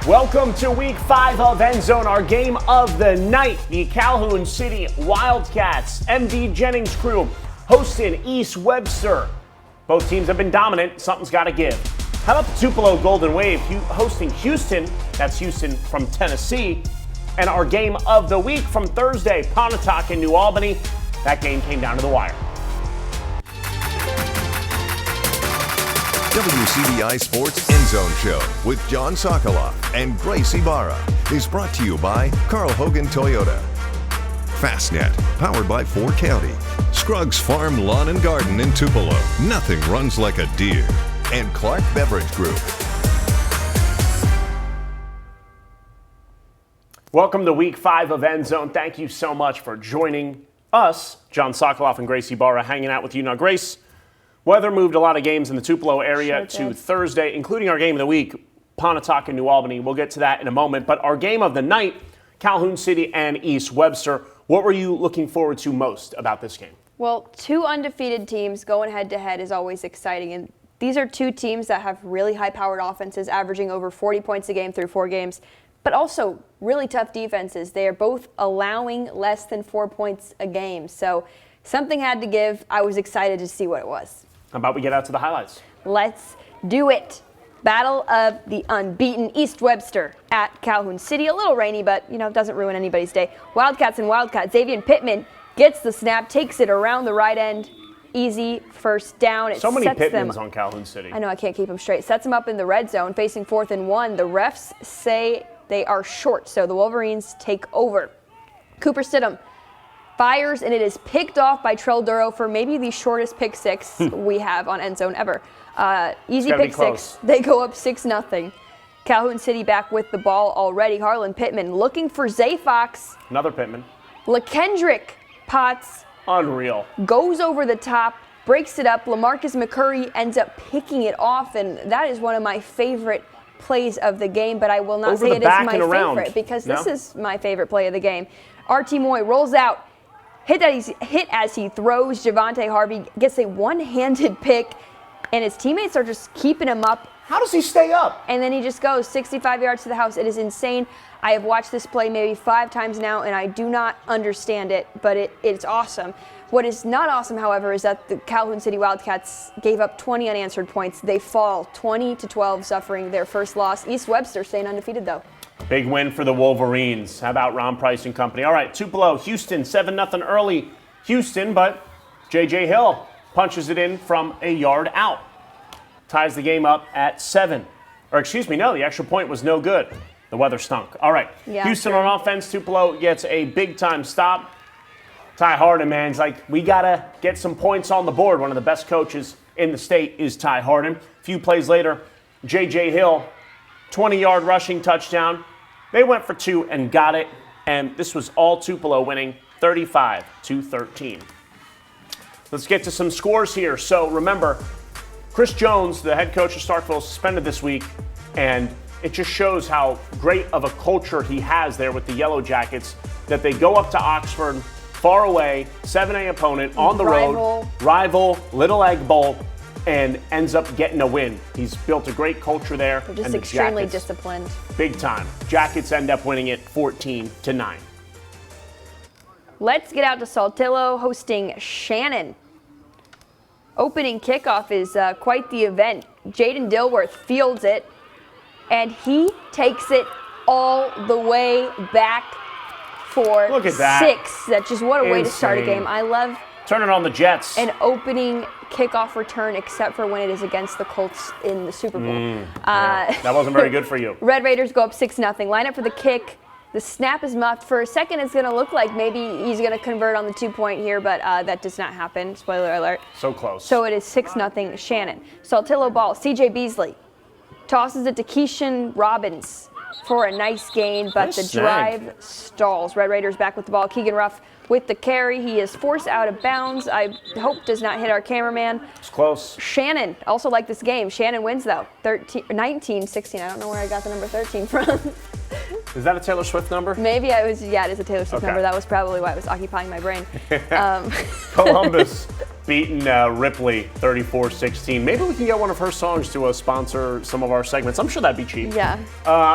Welcome to week 5 of EndZone, our game of the night. The Calhoun City Wildcats, MD Jennings crew, hosting East Webster. Both teams have been dominant. Something's got to give. How about the Tupelo Golden Wave hosting Houston? That's Houston from Tennessee. And our game of the week from Thursday, Pontotoc and New Albany. That game came down to the wire. WCBI Sports EndZone Show with John Sokoloff and Grace Ibarra is brought to you by Carl Hogan Toyota. Fastnet, powered by Ford County. Scruggs Farm Lawn and Garden in Tupelo. Nothing runs like a deer. And Clark Beverage Group. Welcome to week 5 of EndZone. Thank you so much for joining us. John Sokoloff and Grace Ibarra hanging out with you. Now, Grace, weather moved a lot of games in the Tupelo area to Thursday, including our game of the week, Pontotoc and New Albany. We'll get to that in a moment. But our game of the night, Calhoun City and East Webster. What were you looking forward to most about this game? Well, two undefeated teams going head-to-head is always exciting. And these are two teams that have really high-powered offenses, averaging over 40 points a game through 4 games, but also really tough defenses. They are both allowing less than 4 points a game. So something had to give. I was excited to see what it was. How about we get out to the highlights? Let's do it. Battle of the unbeaten East Webster at Calhoun City. A little rainy, but, it doesn't ruin anybody's day. Wildcats and Wildcats. Xavier Pittman gets the snap, takes it around the right end. Easy first down. So many Pittmans on Calhoun City. I know, I can't keep them straight. Sets them up in the red zone, facing 4th and 1. The refs say they are short, so the Wolverines take over. Cooper Stidham fires, and it is picked off by Trell Duro for maybe the shortest pick six we have on EndZone ever. Easy pick six. They go up 6-0. Calhoun City back with the ball already. Harlan Pittman looking for Zay Fox. Another Pittman. LaKendrick Potts. Unreal. Goes over the top, breaks it up. LaMarcus McCurry ends up picking it off, and that is one of my favorite plays of the game, but I will not say it is my favorite because this is my favorite play of the game. R.T. Moy rolls out. Hit as he throws. Javante Harvey gets a one-handed pick, and his teammates are just keeping him up. How does he stay up? And then he just goes 65 yards to the house. It is insane. I have watched this play maybe 5 times now, and I do not understand it, but it's awesome. What is not awesome, however, is that the Calhoun City Wildcats gave up 20 unanswered points. They fall 20-12, suffering their first loss. East Webster staying undefeated, though. Big win for the Wolverines. How about Ron Price and company? All right, Tupelo, Houston, 7-0 early. Houston, but J.J. Hill punches it in from a yard out. Ties the game up at 7. Or excuse me, no, the extra point was no good. The weather stunk. All right, Houston on offense. Tupelo gets a big-time stop. Ty Harden, man, he's like, we got to get some points on the board. One of the best coaches in the state is Ty Harden. A few plays later, J.J. Hill, 20-yard rushing touchdown. They went for 2 and got it, and this was all Tupelo winning 35-13. Let's get to some scores here. So remember, Chris Jones, the head coach of Starkville, suspended this week, and it just shows how great of a culture he has there with the Yellow Jackets, that they go up to Oxford, far away, 7A opponent, on the road, rival, Little Egg Bowl, and ends up getting a win. He's built a great culture there. They're just extremely disciplined. Big time. Jackets end up winning it 14-9. Let's get out to Saltillo hosting Shannon. Opening kickoff is quite the event. Jaden Dilworth fields it, and he takes it all the way back for 6. That's just what a way to start a game. I love turn it on the Jets. An opening kickoff return, except for when it is against the Colts in the Super Bowl. That wasn't very good for you. Red Raiders go up 6-0. Line up for the kick. The snap is muffed. For a second, it's going to look like maybe he's going to convert on the 2-point here, but that does not happen. Spoiler alert. So close. So it is 6-0 Shannon. Saltillo ball. C.J. Beasley tosses it to Keishan Robbins for a nice gain, but the drive stalls. Red Raiders back with the ball. Keegan Ruff with the carry. He is forced out of bounds. I hope does not hit our cameraman. It's close. Shannon also like this game. Shannon wins, though, 19-16. I don't know where I got the number 13 from. Is that a Taylor Swift number? Maybe it is a Taylor Swift number. That was probably why it was occupying my brain. Columbus beating Ripley 34-16. Maybe we can get one of her songs to sponsor some of our segments. I'm sure that'd be cheap. Yeah.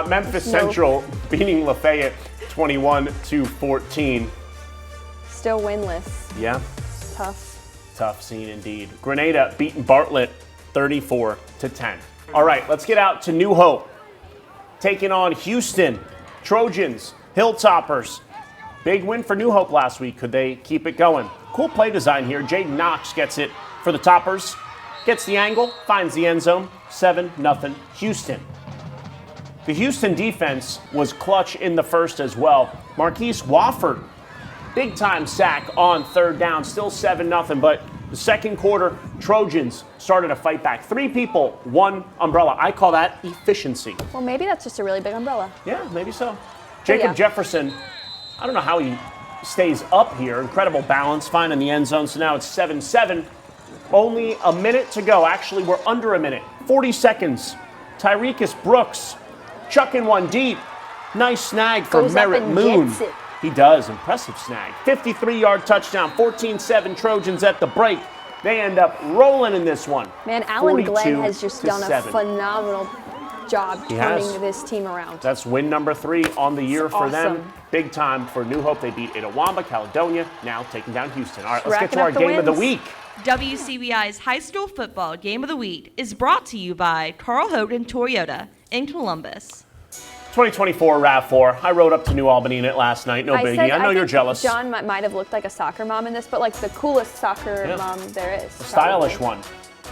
Memphis Central beating Lafayette 21-14. Still winless. Yeah. Tough scene indeed. Grenada beating Bartlett 34-10. All right, let's get out to New Hope. Taking on Houston. Trojans, Hilltoppers. Big win for New Hope last week. Could they keep it going? Cool play design here. Jaden Knox gets it for the Toppers. Gets the angle, finds the end zone. 7-0 Houston. The Houston defense was clutch in the first as well. Marquise Wofford, big time sack on third down. Still 7-0, but the second quarter, Trojans started to fight back. 3 people, 1 umbrella. I call that efficiency. Well, maybe that's just a really big umbrella. Yeah, maybe so. Jacob Jefferson, I don't know how he stays up here. Incredible balance, finding the end zone. So now it's 7-7. Only a minute to go. Actually, we're under a minute. 40 seconds. Tyrekus Brooks chucking one deep. Nice snag for Merritt Moon. Gets it. He does. Impressive snag. 53-yard touchdown. 14-7 Trojans at the break. They end up rolling in this one. Man, Alan Glenn has just done 42-7. a phenomenal job turning this team around. That's win number 3 on the year for them. Awesome. Big time for New Hope. They beat Itawamba, Caledonia, now taking down Houston. All right, let's get Racking to our up the game of the wins. week. WCBI's High School Football Game of the Week is brought to you by Carl Hogan Toyota in Columbus. 2024 RAV4. I rode up to New Albany in it last night. No biggie. I know you're think jealous. John might have looked like a soccer mom in this, but like the coolest soccer mom there is. A stylish one.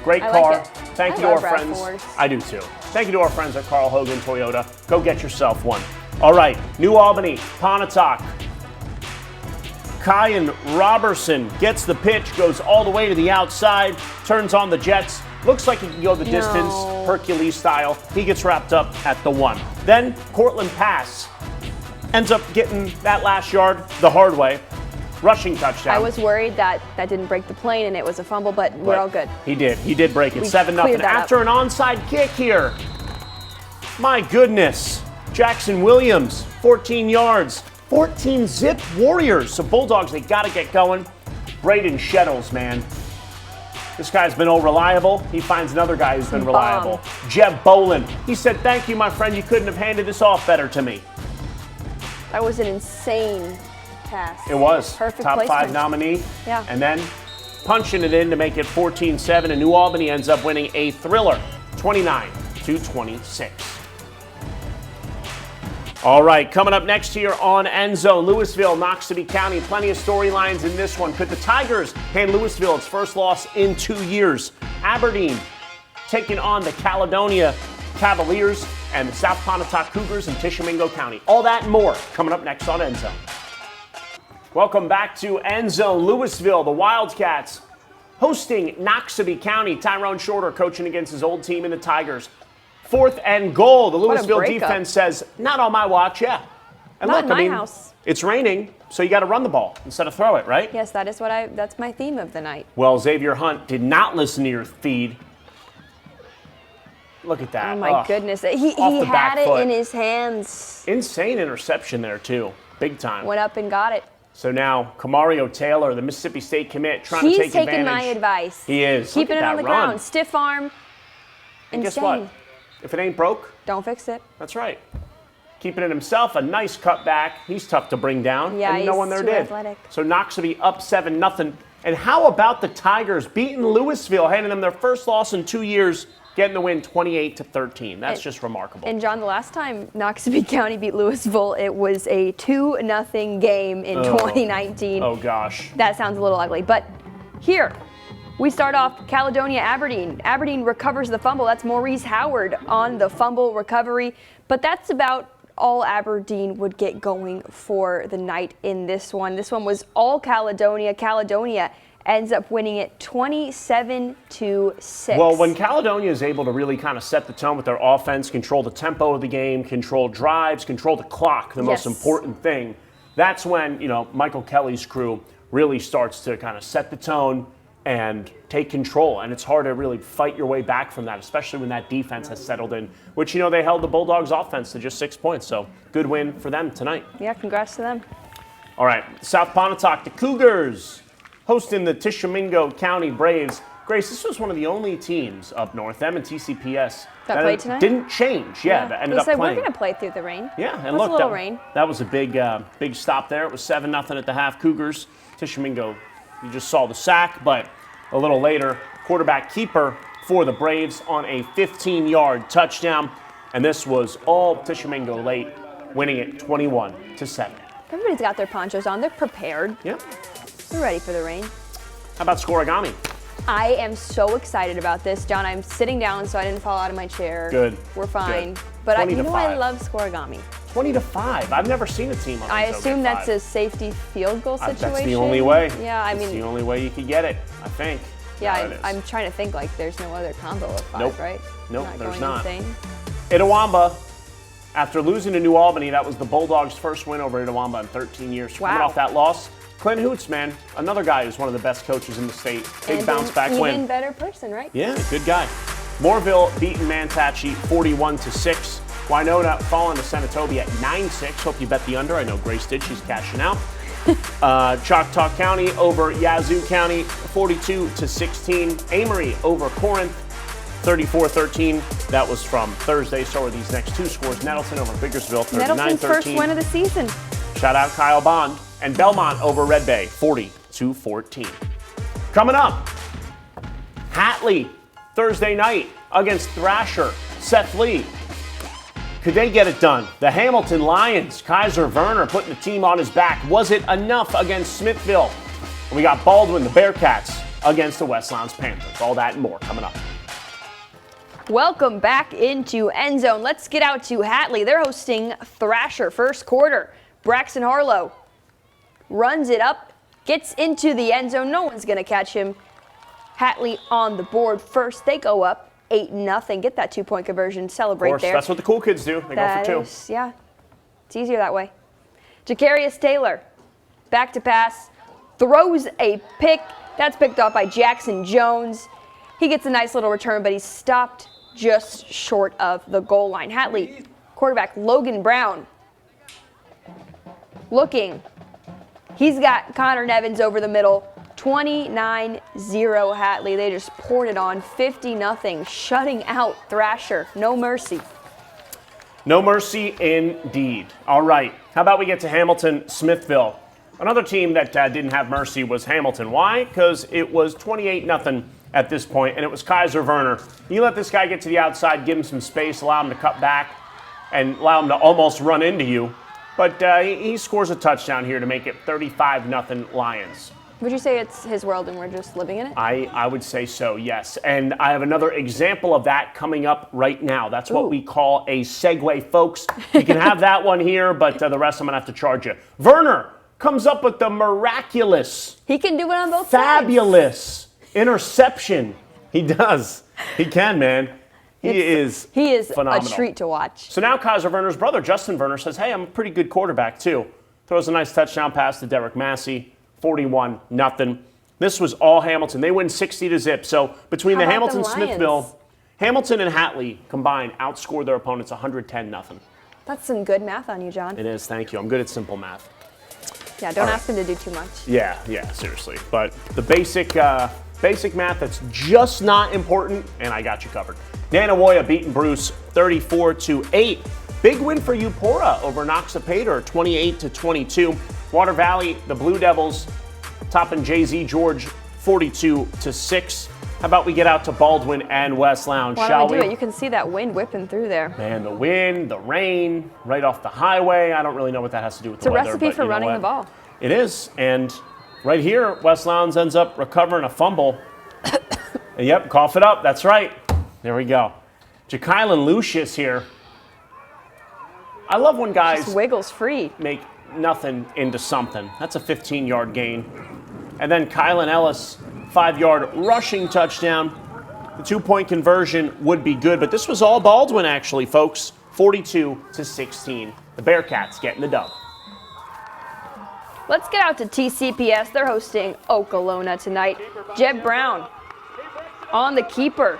Great I car. like it. Thank you to I our love friends. RAV4s. I do too. Thank you to our friends at Carl Hogan Toyota. Go get yourself one. All right, New Albany, Pontotoc. Kyan Robertson gets the pitch, goes all the way to the outside, turns on the Jets. Looks like he can go the distance, Hercules style. He gets wrapped up at the 1. Then Cortland Pass ends up getting that last yard the hard way. Rushing touchdown. I was worried that didn't break the plane and it was a fumble, but we're all good. He did. He did break it. We 7-0. cleared that After up. an onside kick here. My goodness. Jackson Williams, 14 yards. 14 zip Warriors. So Bulldogs, they got to get going. Braden Shettles, man. This guy's been reliable. He finds another guy who's been reliable. Jeb Bolin. He said, "Thank you, my friend. You couldn't have handed this off better to me." That was an insane pass. It was. Perfect Top 5 placement. nominee. Yeah. And then punching it in to make it 14-7, and New Albany ends up winning a thriller, 29-26. All right, coming up next here on EndZone, Louisville, Noxubee County. Plenty of storylines in this one. Could the Tigers hand Louisville its first loss in 2 years? Aberdeen taking on the Caledonia Cavaliers and the South Pontotoc Cougars in Tishomingo County. All that and more coming up next on EndZone. Welcome back to EndZone. Louisville, the Wildcats, hosting Noxubee County. Tyrone Shorter coaching against his old team in the Tigers. 4th and goal. The Louisville breakup. defense says, not on my watch, yeah. And Not look, in my house. It's raining, so you got to run the ball instead of throw it, right? Yes, that's my theme of the night. Well, Xavier Hunt did not listen to your feed. Look at that. Oh my goodness. He Off the back had it foot. in his hands. Insane interception there, too. Big time. Went up and got it. So now, Kamario Taylor, the Mississippi State commit, trying to He's take advantage. taking my advice. He is. Keeping Look it at on that the run. ground. Stiff arm. And guess Insane. what? If it ain't broke, Don't fix it. that's right. Keeping it himself, a nice cutback. He's tough to bring down. Yeah, and no he's one there too did. athletic. So Noxubee up 7-0. And how about the Tigers beating Louisville, handing them their first loss in 2 years, getting the win 28-13. That's just remarkable. And John, the last time Noxubee County beat Louisville, it was a 2-0 game in 2019. Oh gosh. That sounds a little ugly. But here, we start off Caledonia Aberdeen. Aberdeen recovers the fumble. That's Maurice Howard on the fumble recovery. But that's about all Aberdeen would get going for the night in this one. This one was all Caledonia. Caledonia ends up winning it 27-6. Well, when Caledonia is able to really kind of set the tone with their offense, control the tempo of the game, control drives, control the clock, the most important thing, that's when, Michael Kelly's crew really starts to kind of set the tone and take control. And it's hard to really fight your way back from that, especially when that defense has settled in, which, they held the Bulldogs offense to just 6 points. So good win for them tonight. Yeah, congrats to them. All right, South Pontotoc, the Cougars hosting the Tishomingo County Braves. Grace, this was one of the only teams up north, them and TCPS, that played tonight? didn't change. Yeah, that ended up playing. We're going to play through the rain. Yeah, and That's look, a little rain. That was a big stop there. It was 7-0 at the half. Cougars, Tishomingo, you just saw the sack, but a little later, quarterback keeper for the Braves on a 15-yard touchdown. And this was all Tishomingo late, winning it 21-7. Everybody's got their ponchos on. They're prepared. Yeah. They're ready for the rain. How about Scorigami? I am so excited about this, John. I'm sitting down so I didn't fall out of my chair. Good. We're fine. Good. But I 20-5. love Scorigami. 20-5. I've never seen a team on I this assume that's get a safety field goal situation. That's the only way. Yeah, I That's mean, the only way you could get it, I think. yeah, I'm trying to think like there's no other combo of 5, Nope. right? Nope, Not there's going not. Insane. Itawamba, after losing to New Albany, that was the Bulldogs' first win over Itawamba in 13 years. Coming Wow. off that loss, Clint Hoots, man, another guy who's one of the best coaches in the state. Big And bounce back an win. even better person, right? Yeah, good guy. Moorville beating Mantachi 41-6. Winona falling to Senatobia at 9-6. Hope you bet the under. I know Grace did. She's cashing out. Choctaw County over Yazoo County 42-16. Amory over Corinth 34-13. That was from Thursday. So are these next two scores. Nettleton over Biggersville 39-13. Nettleton's first win of the season. Shout out Kyle Bond. And Belmont over Red Bay 40-14. Coming up, Hatley Thursday night against Thrasher. Seth Lee. Could they get it done? The Hamilton Lions, Kaiser Werner putting the team on his back. Was it enough against Smithville? And we got Baldwin, the Bearcats, against the West Lowndes Panthers. All that and more coming up. Welcome back into EndZone. Let's get out to Hatley. They're hosting Thrasher first quarter. Braxton Harlow runs it up, gets into the end zone. No one's going to catch him. Hatley on the board first. They go up 8-0. Get that 2-point conversion. Celebrate Of course, there. that's what the cool kids do. They go for two. Yeah, it's easier that way. Jacarius Taylor, back to pass, throws a pick. That's picked off by Jackson Jones. He gets a nice little return, but he's stopped just short of the goal line. Hatley, quarterback Logan Brown, looking. He's got Connor Nevins over the middle. 29-0 Hatley. They just poured it on. 50-0, shutting out Thrasher. No mercy. No mercy indeed. All right. How about we get to Hamilton Smithville? Another team that didn't have mercy was Hamilton. Why? Because it was 28-0 at this point, and it was Kaiser Werner. You let this guy get to the outside, give him some space, allow him to cut back, and allow him to almost run into you. But he scores a touchdown here to make it 35-0 Lions. Would you say it's his world and we're just living in it? I would say so, yes. And I have another example of that coming up right now. That's what we call a segue, folks. You can have that one here, but the rest I'm going to have to charge you. Werner comes up with the miraculous, He can do it on both fabulous interception. He does. He can, man. He is phenomenal. A treat to watch. So now Kaiser Werner's brother, Justin Werner, says, hey, I'm a pretty good quarterback, too. Throws a nice touchdown pass to Derek Massey, 41-0. This was all Hamilton. They win 60-0. So between the Hamilton, Smithville, Hamilton and Hatley combined outscored their opponents 110-0. That's some good math on you, John. It is, thank you. I'm good at simple math. Yeah, don't ask him to do too much. Yeah, seriously. But the basic math that's just not important, and I got you covered. Nanawoya beating Bruce 34-8. Big win for Eupora over Noxapater, 28-22. Water Valley, the Blue Devils, topping JZ George 42-6. How about we get out to Baldwin and West Lowndes, shall we? Do it? You can see that wind whipping through there. Man, the wind, the rain, right off the highway. I don't really know what that has to do with the weather. It's a recipe for running the ball. It is, and right here, West Lowndes ends up recovering a fumble. And yep, cough it up. That's right. There we go. Ja'Kylan Lucius here. I love when guys just wiggles free. Make nothing into something. That's a 15-yard gain. And then Kylan Ellis, 5-yard rushing touchdown. The 2-point conversion would be good, but this was all Baldwin actually, folks. 42-16. The Bearcats getting the dub. Let's get out to TCPS. They're hosting Okolona tonight. Jeb Brown on the keeper.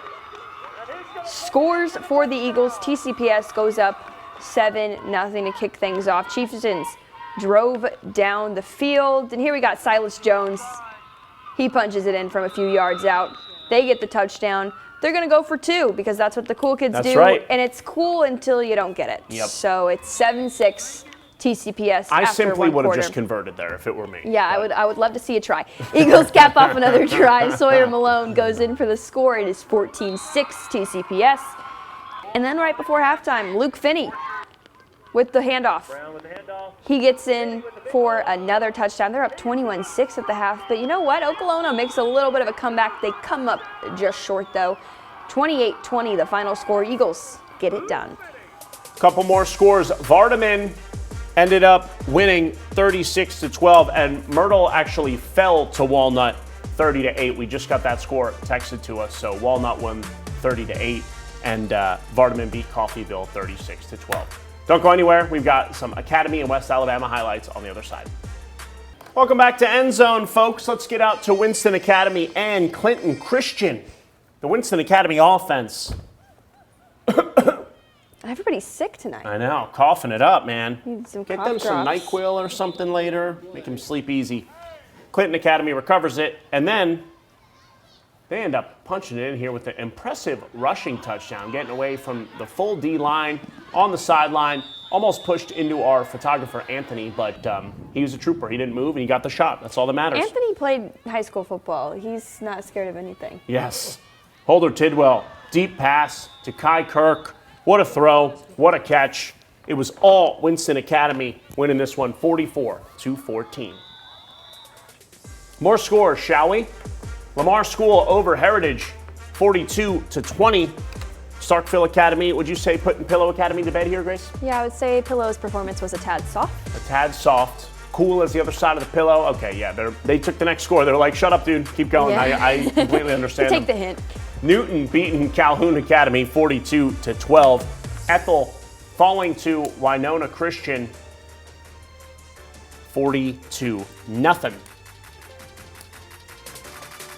Scores for the Eagles. TCPS goes up 7-0 to kick things off. Chieftains drove down the field. And here we got Silas Jones He punches it in from a few yards out. They get the touchdown. They're going to go for 2 because that's what the cool kids do. That's right. And it's cool until you don't get it. Yep. So it's 7-6 TCPS I after simply one would have quarter. just converted there if it were me. Yeah, but- I would love to see a try. Eagles cap off another try. Sawyer Malone goes in for the score. It is 14-6 TCPS. And then right before halftime, Luke Finney with the handoff. He gets in for another touchdown. They're up 21-6 at the half. But you know what? Okolona makes a little bit of a comeback. They come up just short, though. 28-20, the final score. Eagles get it done. Couple more scores. Vardaman ended up winning 36-12, and Myrtle actually fell to Walnut 30-8. We just got that score texted to us. So Walnut won 30-8, and Vardaman beat Coffeyville 36-12. Don't go anywhere. We've got some Academy and West Alabama highlights on the other side. Welcome back to EndZone, folks. Let's get out to Winston Academy and Clinton Christian. The Winston Academy offense. Everybody's sick tonight. I know, coughing it up, man. Need some Get cough them some drops. NyQuil or something later. Make them sleep easy. Clinton Academy recovers it, and then they end up punching it in here with an impressive rushing touchdown, getting away from the full D line on the sideline. Almost pushed into our photographer, Anthony, but he was a trooper. He didn't move, and he got the shot. That's all that matters. Anthony played high school football. He's not scared of anything. Yes. Holder Tidwell, deep pass to Kai Kirk. What a throw. What a catch. It was all Winston Academy winning this one 44-14. More scores, shall we? Lamar School over Heritage 42-20. Starkville Academy, would you say putting Pillow Academy to bed here, Grace? Yeah, I would say Pillow's performance was a tad soft. A tad soft. Cool as the other side of the pillow. Okay, yeah, they took the next score. They're like, shut up, dude. Keep going. Yeah. I completely understand Take them. the hint. Newton beating Calhoun Academy 42-12. Ethel falling to Winona Christian 42-0.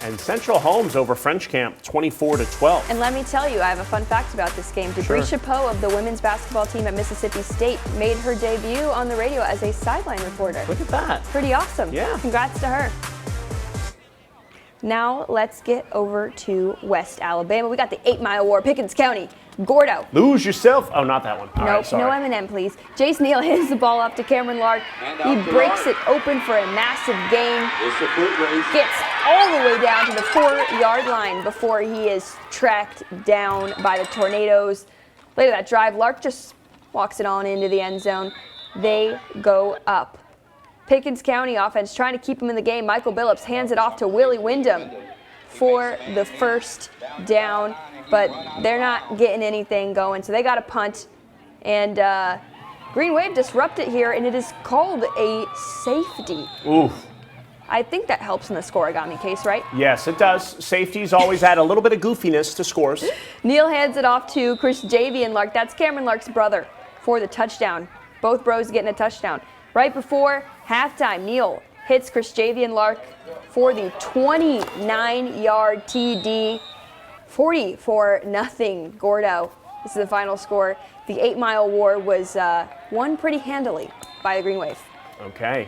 And Central Holmes over French Camp 24-12. And let me tell you, I have a fun fact about this game. Debris Chapeau of the women's basketball team at Mississippi State made her debut on the radio as a sideline reporter. Look at that. Pretty awesome. Yeah. Congrats to her. Now let's get over to West Alabama. We got the 8 Mile War, Pickens County, Gordo. Lose yourself. Oh, not that one. All right, Nope, sorry. no M&M, please. Jace Neal hits the ball up to Cameron Lark. He breaks it open for a massive gain. Gets all the way down to the 4-yard line before he is tracked down by the Tornadoes. Later that drive, Lark just walks it on into the end zone. They go up. Pickens County offense trying to keep him in the game. Michael Billups hands it off to Willie Wyndham for the first down, but they're not getting anything going, so they got a punt. And Green Wave disrupt it here, and it is called a safety. Oof. I think that helps in the scoregami case, right? Yes, it does. Safeties always add a little bit of goofiness to scores. Neal hands it off to Chris Javian Lark. That's Cameron Lark's brother for the touchdown. Both bros getting a touchdown. Right before halftime, Neal hits Chris Javian Lark for the 29-yard TD. 40-0 Gordo. This is the final score. The 8 Mile War was won pretty handily by the Green Wave. Okay.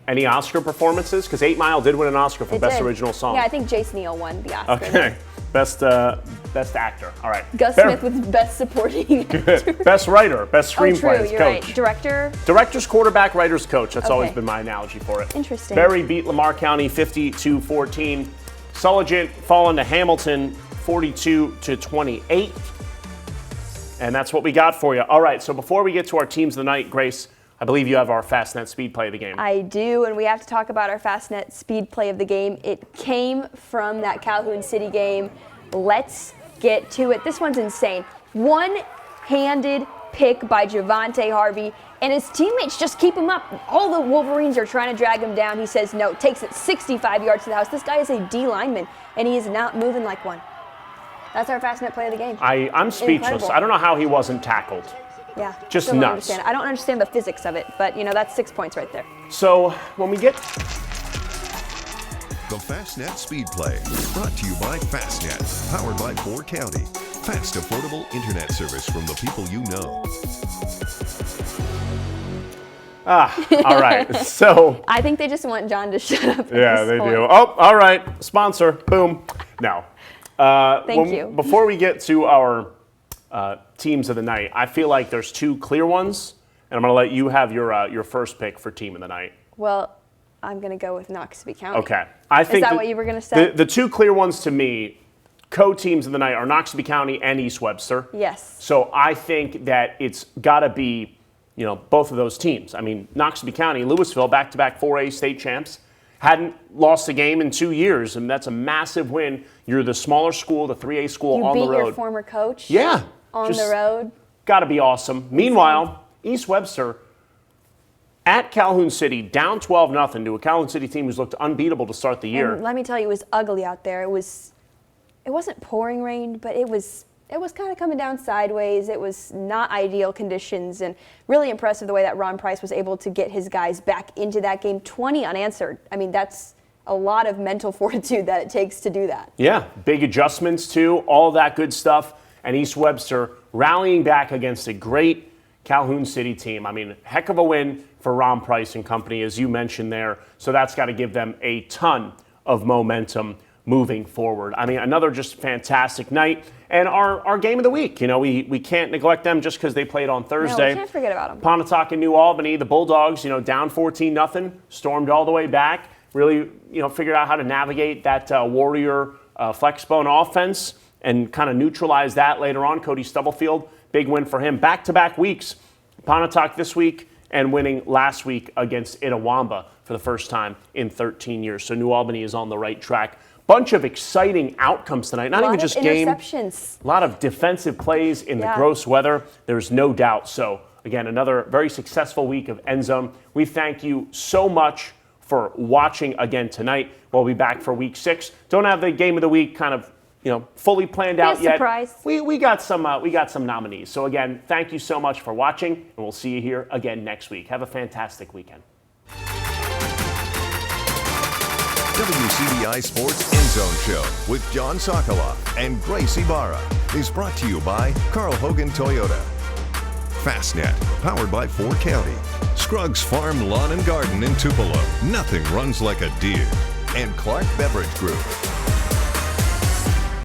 Any Oscar performances? Because 8 Mile did win an Oscar for It Best did. Original Song. Yeah, I think Jace Neal won the Oscar. Okay. Best actor. All right. Gus Fair. Smith with Best Supporting Actor. Best writer. Best Oh, screenplay. true, you're coach. right. Director. Director's quarterback, writer's coach. That's always Okay. been my analogy for it. Interesting. Berry beat Lamar County 52-14. Sulligent falling to Hamilton 42-28. And that's what we got for you. All right, so before we get to our teams of the night, Grace, I believe you have our Fastnet speed play of the game. I do, and we have to talk about our Fastnet speed play of the game. It came from that Calhoun City game. Let's get to it. This one's insane. One-handed pick by Javante Harvey, and his teammates just keep him up. All the Wolverines are trying to drag him down. He says no, takes it 65 yards to the house. This guy is a D lineman, and he is not moving like one. That's our Fastnet play of the game. I'm speechless. Incredible. I don't know how he wasn't tackled. Yeah, Just still don't nuts. understand. I don't understand the physics of it, but that's 6 points right there. So when we get The Fastnet Speed Play, brought to you by Fastnet, powered by 4 County. Fast, affordable internet service from the people you know. All right. So. I think they just want John to shut up. Yeah, they do. Oh, all right. Sponsor. Boom. No. Thank you. Before we get to our teams of the night, I feel like there's two clear ones, and I'm going to let you have your first pick for team of the night. Well, I'm going to go with Noxubee County. Okay. I think Is that what you were going to say? The two clear ones to me, co-teams of the night, are Noxubee County and East Webster. Yes. So I think that it's got to be, both of those teams. I mean, Noxubee County, Louisville, back-to-back 4A state champs, hadn't lost a game in 2 years, and that's a massive win. You're the smaller school, the 3A school on the road. You beat your former coach? Yeah. On the road? Got to be awesome. Meanwhile, East Webster at Calhoun City, down 12-0 to a Calhoun City team who's looked unbeatable to start the year. And let me tell you, it was ugly out there. It wasn't pouring rain, but it was kind of coming down sideways. It was not ideal conditions, and really impressive the way that Ron Price was able to get his guys back into that game. 20 unanswered. I mean, that's a lot of mental fortitude that it takes to do that. Yeah, big adjustments too, all that good stuff. And East Webster rallying back against a great Calhoun City team. I mean, heck of a win for Ron Price and company, as you mentioned there. So that's got to give them a ton of momentum moving forward. I mean, another just fantastic night. And our game of the week, we can't neglect them just because they played on Thursday. No, we can't forget about them. Pontotoc and New Albany, the Bulldogs, down 14-0, stormed all the way back, really, figured out how to navigate that Warrior flexbone offense and kind of neutralize that later on. Cody Stubblefield, big win for him. Back-to-back weeks, Pontotoc this week and winning last week against Itawamba for the first time in 13 years. So New Albany is on the right track. Bunch of exciting outcomes tonight. Not even just game. Interceptions. A lot of defensive plays in the gross weather. There's no doubt. So again, another very successful week of EndZone. We thank you so much for watching again tonight. We'll be back for week 6. Don't have the game of the week kind of fully planned out yet. Surprise. We got some nominees. So again, thank you so much for watching, and we'll see you here again next week. Have a fantastic weekend. WCBI Sports EndZone Show with John Sokoloff and Grace Ibarra is brought to you by Carl Hogan Toyota. Fastnet, powered by 4 County. Scruggs Farm Lawn and Garden in Tupelo. Nothing runs like a deer. And Clark Beverage Group.